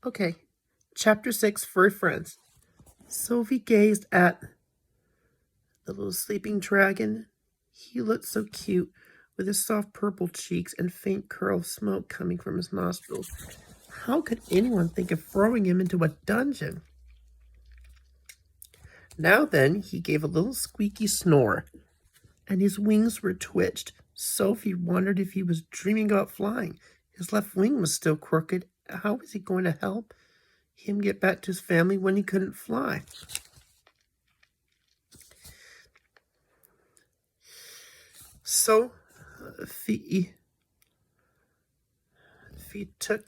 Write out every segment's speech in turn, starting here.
Okay, Chapter 6, Furry Friends. Sophie gazed at the little sleeping dragon. He looked so cute, with his soft purple cheeks and faint curl of smoke coming from his nostrils. How could anyone think of throwing him into a dungeon? Now then, he gave a little squeaky snore, and his wings were twitched. Sophie wondered if he was dreaming about flying. His left wing was still crooked. How was he going to help him get back to his family when he couldn't fly? Sophie took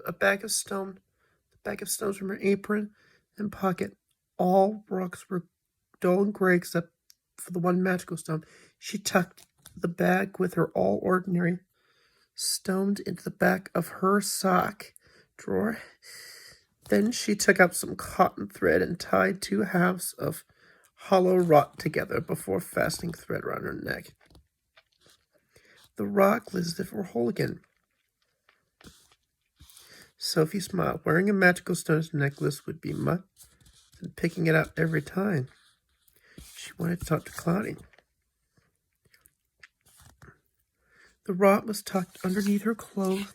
a bag of stones from her apron and pocket. All rocks were dull and gray except for the one magical stone. She tucked the bag with her all ordinary stones into the back of her sock drawer. Then she took out some cotton thread and tied 2 halves of hollow rock together before fastening thread around her neck. The rock was as if it were whole again. Sophie smiled. Wearing a magical stone's necklace would be much than picking it up every time. She wanted to talk to Cloudy. The rock was tucked underneath her clothes,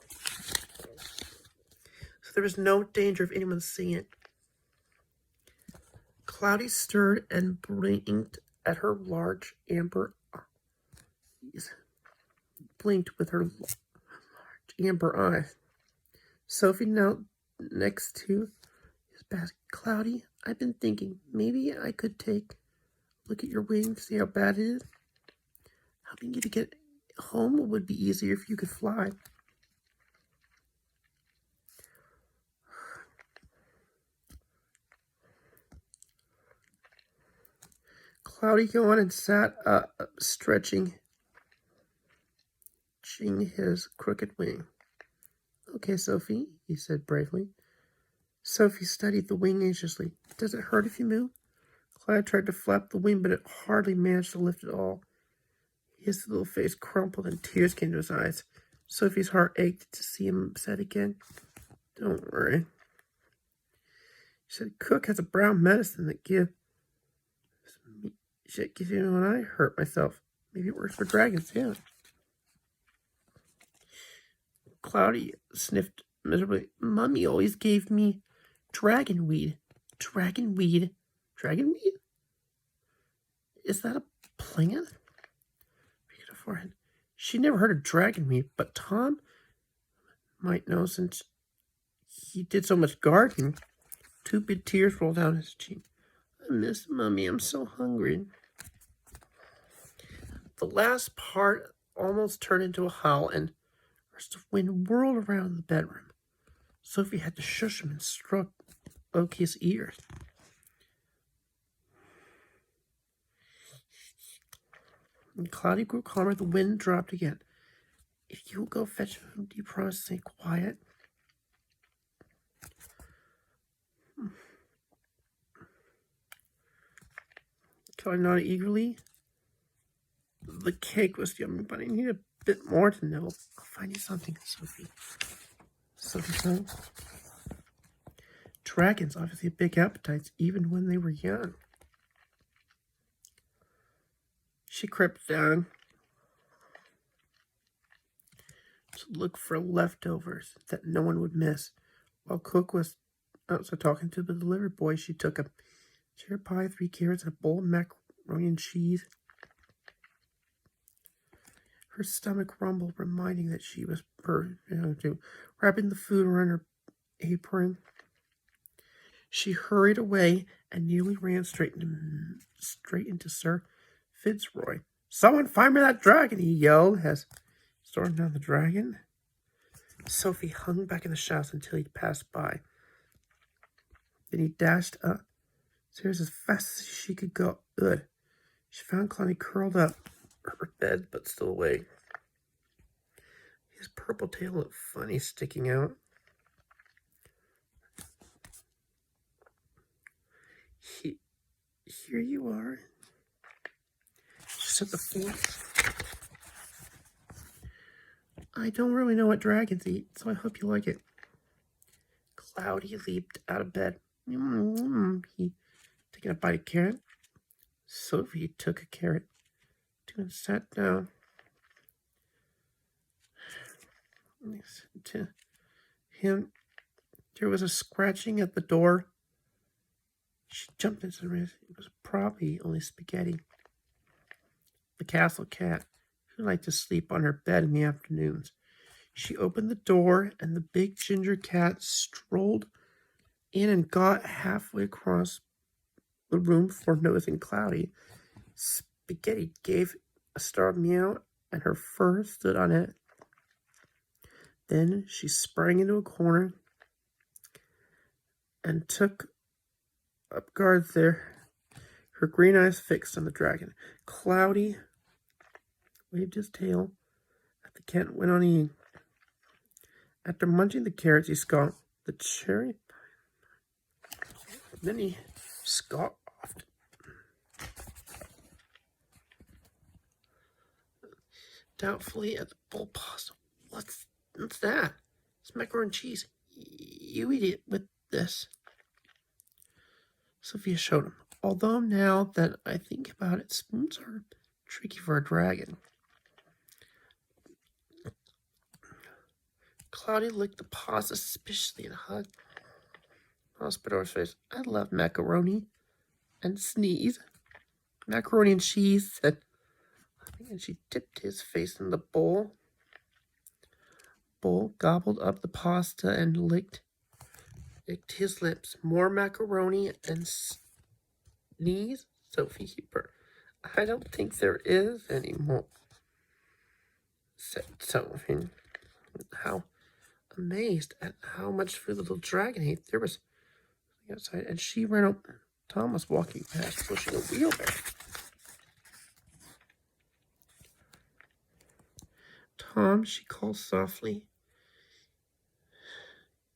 so there was no danger of anyone seeing it. Cloudy stirred and blinked at her large amber eyes. Blinked with her large amber eyes. Sophie knelt next to his basket. Cloudy, I've been thinking, maybe I could take a look at your wings, see how bad it is. Helping you to get home would be easier if you could fly. Cloudy yawned and sat up, stretching his crooked wing. Okay, Sophie, he said bravely. Sophie studied the wing anxiously. Does it hurt if you move? Cloudy tried to flap the wing, but it hardly managed to lift at all. His little face crumpled and tears came to his eyes. Sophie's heart ached to see him upset again. Don't worry. She said, Cook has a brown medicine that gives me when I hurt myself. Maybe it works for dragons, yeah. Cloudy sniffed miserably. Mummy always gave me dragonweed. Dragonweed? Dragonweed? Is that a plant? Forehead. She never heard of dragonweed, but Tom might know since he did so much gardening. 2 big tears rolled down his cheek. I miss Mummy. I'm so hungry. The last part almost turned into a howl, and burst of wind whirled around the bedroom. Sophie had to shush him and stroke Loki's ears. And Cloudy grew calmer. The wind dropped again. If you will go fetch him, do you promise to stay quiet? Cloudy nodded eagerly. The cake was yummy, but I need a bit more to know. I'll find you something, Sophie. Sophie said. Dragons obviously had big appetites, even when they were young. She crept down to look for leftovers that no one would miss. While Cook was outside talking to the delivery boy, she took a cherry pie, 3 carrots, and a bowl of macaroni and cheese. Her stomach rumbled, reminding that she was wrapping the food around her apron. She hurried away and nearly ran straight into Sir Fitzroy. Someone find me that dragon, he yelled as he stormed down the dragon. Sophie hung back in the shadows until he passed by. Then he dashed upstairs as fast as she could go. Good. She found Cloudy curled up her bed, but still awake. His purple tail looked funny sticking out. Here you are. She said the floor. I don't really know what dragons eat, so I hope you like it. Cloudy leaped out of bed. He taking a bite of carrot. Sophie took a carrot and sat down. To him, there was a scratching at the door. She jumped into the room. It was probably only Spaghetti, the castle cat, who liked to sleep on her bed in the afternoons. She opened the door, and the big ginger cat strolled in and got halfway across the room before noticing Cloudy. Spaghetti gave a startled meow, and her fur stood on it. Then she sprang into a corner and took up guard there, her green eyes fixed on the dragon. Cloudy waved his tail at the cat and went on eating. After munching the carrots, he scoffed the cherry. Then he scoffed. Doubtfully at the bull pasta. What's that? It's macaroni and cheese. You eat it with this. Sophia showed him. Although now that I think about it, spoons are tricky for a dragon. Cloudy licked the pasta suspiciously and hugged Hospital's face. I love macaroni and sneeze. Macaroni and cheese, said, and she dipped his face in the bowl. Bull gobbled up the pasta and licked his lips. More macaroni and sneeze, Sophie Huber. I don't think there is any more, said Sophie. How amazed at how much food the little dragon ate. There was outside, and she ran up. Tom was walking past, pushing a wheelbarrow. Tom, she called softly.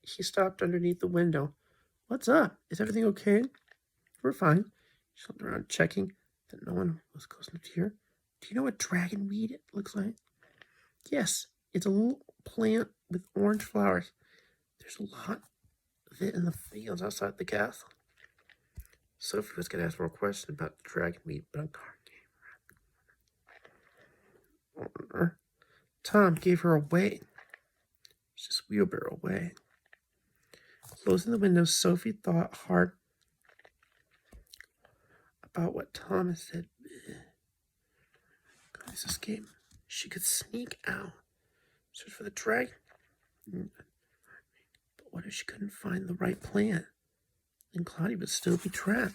He stopped underneath the window. What's up? Is everything okay? We're fine. She looked around, checking that no one was close enough to hear. Do you know what dragonweed looks like? Yes, it's a little plant with orange flowers. There's a lot of it in the fields outside the castle. Sophie was going to ask more questions about the dragonweed, but a car came. Tom gave her away. Just wheelbarrow away. Closing the window, Sophie thought hard about what Tom had said. This escape. She could sneak out. Search for the dragon. But what if she couldn't find the right plan? Then Cloudy would still be trapped.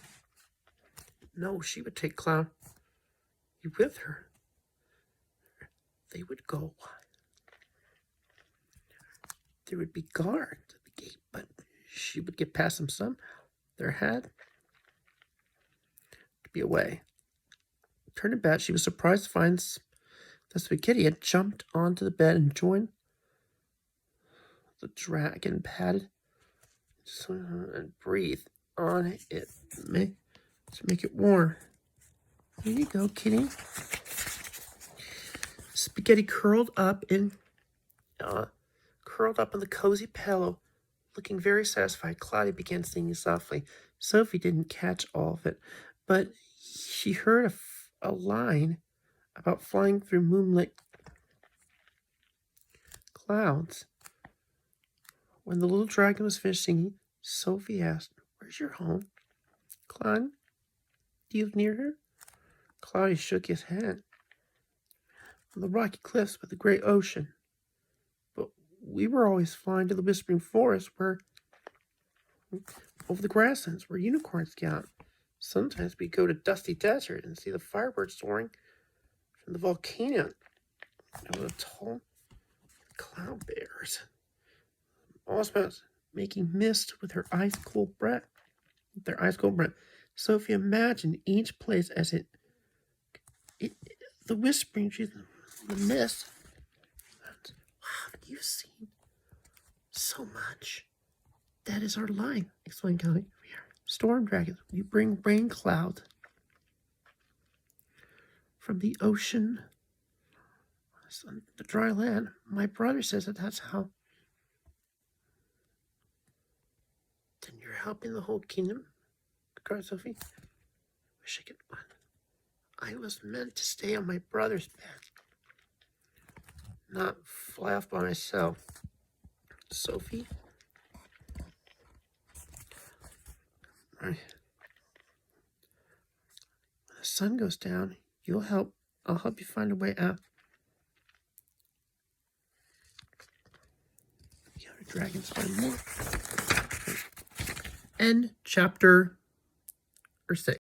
No, she would take Cloudy with her. They would go. There would be guards at the gate, but she would get past them somehow. There had to be a way. Turning back, she was surprised to find that Spaghetti had jumped onto the bed and joined the dragon, patted and breathed on it to make it warm. Here you go, kitty. Spaghetti curled up in the cozy pillow, looking very satisfied. Cloudy began singing softly. Sophie didn't catch all of it, but she heard a line about flying through moonlit clouds. When the little dragon was finished singing, Sophie asked, "Where's your home, Cloudy? Do you live near her?" Cloudy shook his head. "On the rocky cliffs by the great ocean. But we were always flying to the Whispering Forest where over the grasslands where unicorns scout. Sometimes we go to Dusty Desert and see the firebirds soaring from the volcano over the tall cloud bears. All about making mist with her ice cold breath. Sophie imagined each place as the whispering trees, the mist. Wow, you've seen so much. That is our life, explained Cloudy. We are storm dragons. We bring rain clouds from the ocean, the dry land. My brother says that's how helping the whole kingdom, cried Sophie. Wish I could. I was meant to stay on my brother's bed, not fly off by myself. Sophie? When the sun goes down, I'll help you find a way out. The other dragons find more. End chapter 6.